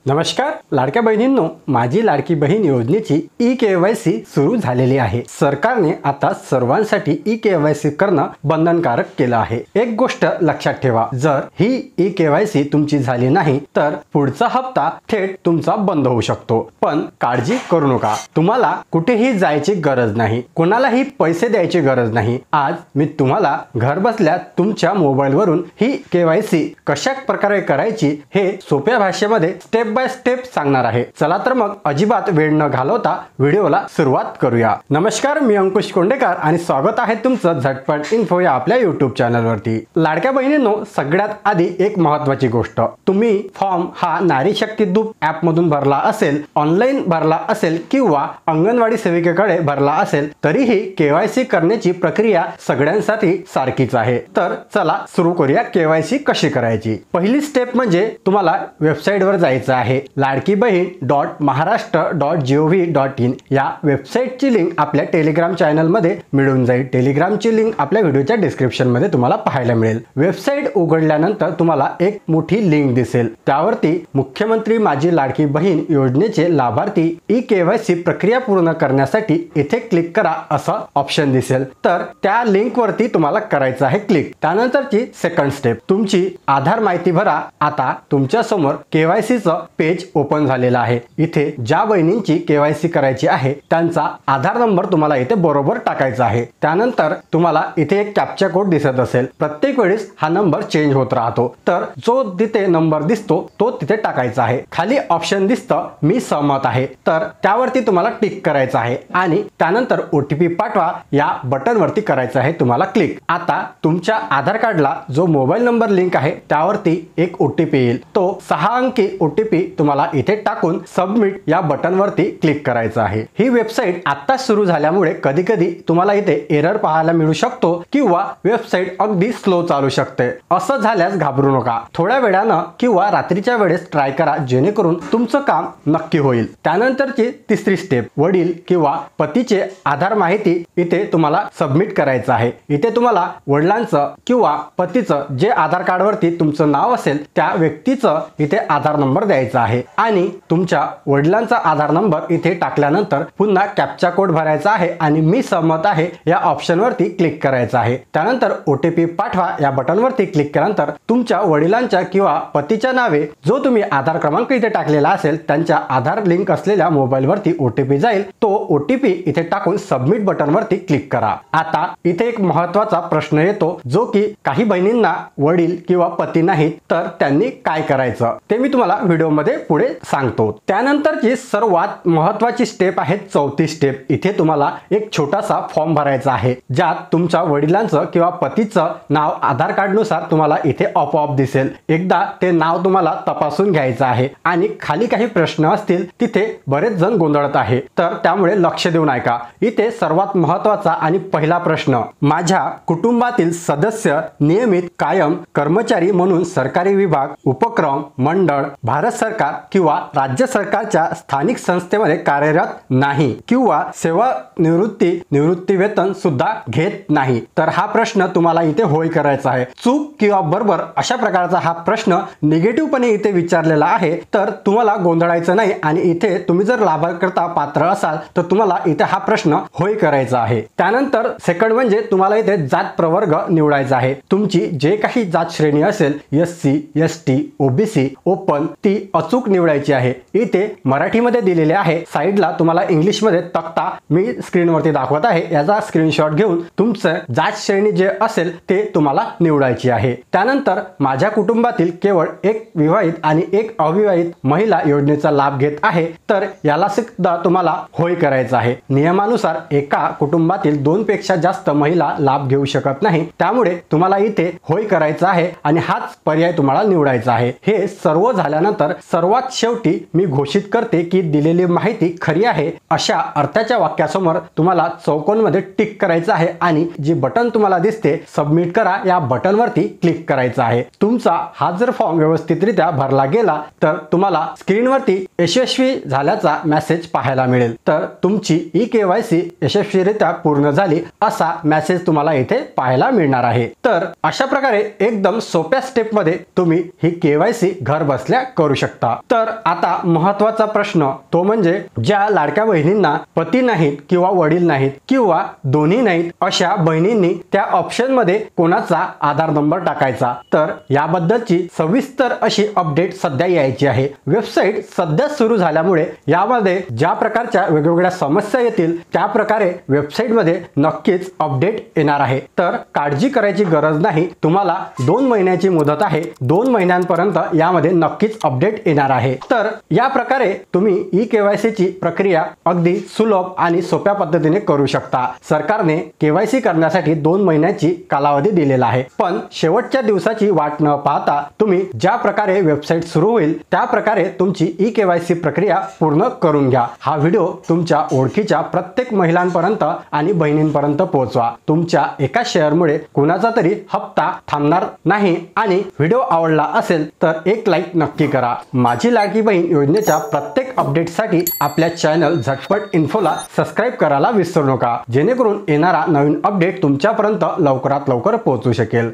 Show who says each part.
Speaker 1: नमस्कार लाडक्या बहिणींनो, माझी लाडकी बहीण योजनेची ई-केवायसी सुरू झालेली आहे। सरकारने आता सर्वांसाठी ई-केवायसी करणं बंधनकारक केलं आहे। एक गोष्ट लक्षात ठेवा, जर ही ई-केवायसी तुमची झाली नाही तर पुढचा हप्ता थेट तुमचा बंद होऊ शकतो। पण काळजी करू नका, तुम्हाला कुठेही जायची गरज नाही, कोणालाही पैसे द्यायची गरज नाही। आज मी तुम्हाला घर बसल्या तुमच्या मोबाईलवरून ही केवायसी कशा प्रकारे करायची हे सोप्या भाषेमध्ये स्टेप बाय स्टेप सांगणार आहे। चला तर मग अजिबात वेळ न घालवता व्हिडिओला सुरुवात करूया। नमस्कार, मी अंकुश कोंडेकर आणि स्वागत आहे तुमचं झटपट इन्फो या आपल्या YouTube चॅनलवरती। लाडक्या बहिणींनो, सगळ्यात आधी एक महत्त्वाची गोष्ट, तुम्ही फॉर्म हा नारी शक्ती दूत ॲप मधून भरला असेल, ऑनलाईन भरला असेल किंवा अंगणवाडी सेविकेकडे भरला असेल तरीही केवायसी करण्याची प्रक्रिया सगळ्यांसाठी सारखीच आहे। तर चला सुरू करूया केवायसी कशी करायची। पहिली स्टेप म्हणजे तुम्हाला वेबसाईटवर जायचं आहे। ladkibaheen.maharashtra.gov.in या वेबसाईटची लिंक आपल्या टेलिग्राम चॅनल मध्ये मिळून जाईल। टेलिग्रामची लिंक आपल्या व्हिडिओच्या डिस्क्रिप्शन मध्ये तुम्हाला पाहायला मिळेल। वेबसाईट उघडल्यानंतर तुम्हाला एक मोठी लिंक दिसेल, त्यावरती मुख्यमंत्री माझी लाडकी बहीण योजनेचे लाभार्थी ई-केवायसी प्रक्रिया पूर्ण करण्यासाठी इथे क्लिक करा असं ऑप्शन दिसेल। तर त्या लिंक वरती तुम्हाला करायचं आहे क्लिक। त्यानंतरची सेकंड स्टेप, तुमची आधार माहिती भरा। आता तुमच्या समोर केवायसीचं पेज ओपन झालेला आहे। इथे ज्या बहिणींची केवायसी करायची आहे त्यांचा आधार नंबर तुम्हाला इथे बरोबर टाकायचा आहे। त्यानंतर तुम्हाला इथे एक कॅप्चा कोड दिसत असेल, प्रत्येक वेळेस हा नंबर चेंज होत राहतो, तर जो तिथे नंबर दिसतो तो तिथे टाकायचा आहे। खाली ऑप्शन दिसतं मी सहमत आहे, तर त्यावरती तुम्हाला टिक करायचं आहे आणि त्यानंतर OTP पाठवा या बटन वरती करायचं आहे तुम्हाला क्लिक। आता तुमच्या आधार कार्डला जो मोबाईल नंबर लिंक आहे त्यावरती एक OTP येईल, तो 6 अंकी OTP तुम्हाला इथे टाकून सबमिट या बटन वरती क्लिक करायचं आहे। ही वेबसाईट आता सुरू झाल्यामुळे कधी कधी तुम्हाला इथे एरर पाहायला मिळू शकतो किंवा वेबसाईट अगदी स्लो चालू शकते। असं झाल्यास घाबरू नका, थोड्या वेळानं किंवा रात्रीच्या वेळेस ट्राय करा, जेणेकरून तुमचं काम नक्की होईल। त्यानंतरची तिसरी स्टेप, वडील किंवा पतीचे आधार माहिती इथे तुम्हाला सबमिट करायचं आहे। इथे तुम्हाला वडिलांचं किंवा पतीचं जे आधार कार्ड वरती तुमचं नाव असेल त्या व्यक्तीचं इथे आधार नंबर द्यायचा आहे आणि तुमच्या वडिलांचा आधार नंबर इथे टाकल्यानंतर पुन्हा कॅप्चा कोड भरायचा आहे आणि मी सहमत आहे या ऑप्शन वरती क्लिक करायचं आहे। त्यानंतर OTP पाठवा या बटन वरती क्लिक केल्यानंतर तुमच्या वडिलांच्या किंवा पतीच्या नावे जो तुम्ही आधार क्रमांक इथे टाकलेला असेल त्यांच्या आधार लिंक असलेल्या मोबाईल वरती OTP जाईल, तो OTP इथे टाकून सबमिट बटन वरती क्लिक करा। आता इथे एक महत्त्वाचा प्रश्न येतो, जो की काही बहिणींना वडील किंवा पती नाहीत तर त्यांनी काय करायचं ते मी तुम्हाला व्हिडिओ मध्ये पुढे सांगतो। त्यानंतरची सर्वात महत्त्वाची स्टेप आहे चौथी स्टेप। इथे तुम्हाला एक छोटासा फॉर्म भरायचा आहे, ज्यात तुमच्या वडिलांचं किंवा पतीचं नाव आधार कार्ड नुसार तुम्हाला इथे आपोआप दिसेल। एकदा ते नाव तुम्हाला तपासून घ्यायचं आहे आणि खाली काही प्रश्न असतील, तिथे बरेच जण गोंधळत आहे तर त्यामुळे लक्ष देऊन ऐका। इथे सर्वात महत्त्वाचा आणि पहिला प्रश्न, माझ्या कुटुंबातील सदस्य नियमित कायम कर्मचारी म्हणून सरकारी विभाग, उपक्रम, मंडळ, भारत सरकार किंवा राज्य सरकारच्या स्थानिक संस्थेमध्ये कार्यरत नाही किंवा निवृत्ती वेतन सुद्धा घेत नाही, तर हा प्रश्न तुम्हाला इथे होय करायचा आहे। चूक किंवा बरोबर अशा प्रकारचा हा प्रश्न निगेटिव्ह पणे इथे विचारलेला आहे, तर तुम्हाला गोंधळायचं नाही आणि इथे तुम्ही जर लाभकर्ता पात्र असाल तर तुम्हाला इथे हा प्रश्न होय करायचा आहे। त्यानंतर सेकंड म्हणजे तुम्हाला इथे जात प्रवर्ग निवडायचा आहे। तुमची जे काही जात श्रेणी असेल, SC, ST, OBC, ओपन, ती अचूक निवडायची आहे। इथे मराठीमध्ये दिलेले आहे, साइडला तुम्हाला इंग्लिश मध्ये तक्ता मी स्क्रीनवरती दाखवत आहे, याचा स्क्रीनशॉट घेऊन तुमचं जात श्रेणी जे असेल ते तुम्हाला निवडायची आहे। त्यानंतर माझ्या कुटुंबातील केवळ एक विवाहित आणि एक अविवाहित महिला योजनेचा लाभ घेत आहे, तर याला सुद्धा तुम्हाला होय करायचं आहे। नियमानुसार एका कुटुंबातील 2 पेक्षा जास्त महिला लाभ घेऊ शकत नाही, त्यामुळे तुम्हाला इथे होय करायचं आहे आणि हाच पर्याय तुम्हाला निवडायचा आहे। हे सर्व झाल्यानंतर सर्वात शेवटी मी घोषित करते की दिलेली माहिती खरी आहे अशा अर्थाच्या वाक्यासमोर तुम्हाला चौकोनमध्ये टिक करायचं आहे आणि जी बटन तुम्हाला दिसते सबमिट करा या बटन वरती क्लिक करायचं आहे। तुमचा हा जर फॉर्म व्यवस्थितरित्या भरला गेला तर तुम्हाला स्क्रीनवरती यशस्वी झाल्याचा मेसेज पाहायला मिळेल, तर तुमची ई-केवायसी यशस्वीरित्या पूर्ण झाली असा मेसेज तुम्हाला इथे पाहायला मिळणार आहे। तर अशा प्रकारे एकदम सोप्या स्टेप मध्ये तुम्ही ही केवायसी घर बसल्या करू शकता। शकता। तर आता महत्त्वाचा प्रश्न तो म्हणजे ज्या लाडक्या बहिणींना पती नाहीत किंवा वडील नाहीत किंवा दोन्ही नाहीत अशा बहिणींनी त्या ऑप्शन मध्ये कोणाचा आधार नंबर टाकायचा, तर याबद्दलची सविस्तर अशी अपडेट सध्या यायची आहे। वेबसाईट सध्या सुरू झाल्यामुळे यामध्ये ज्या प्रकारच्या वेगवेगळ्या समस्या येतील त्या प्रकारे वेबसाईटमध्ये नक्कीच अपडेट येणार आहे। तर काळजी करायची गरज नाही, तुम्हाला 2 महिन्याची मुदत आहे, 2 महिन्यांपर्यंत यामध्ये नक्कीच अपडेट येणार आहे। तर या प्रकारे तुम्ही ई-केवायसी ची प्रक्रिया अगदी सुलभ आणि सोप्या पद्धतीने करू शकता। सरकारने केवायसी करण्यासाठी 2 महिन्याची कालावधी दिलेला आहे, पण शेवटच्या दिवसाची वाट न पाहता तुम्ही ज्या प्रकारे वेबसाईट सुरू होईल त्या प्रकारे तुमची ई-केवायसी प्रक्रिया पूर्ण करून घ्या। हा व्हिडिओ तुमच्या ओळखीच्या प्रत्येक महिलांपर्यंत आणि बहिणींपर्यंत पोहोचवा। तुमच्या एका शेअरमुळे कुणाचा तरी हप्ता थांबणार नाही आणि व्हिडिओ आवडला असेल तर एक लाईक नक्की करा। माझी लाडकी बहीण योजनेच्या प्रत्येक अपडेटसाठी आपल्या चॅनल झटपट इन्फोला सबस्क्राइब करायला विसरू नका, जेणेकरून येणारा नवीन अपडेट तुमच्यापर्यंत लवकरात लवकर पोहोचू शकेल।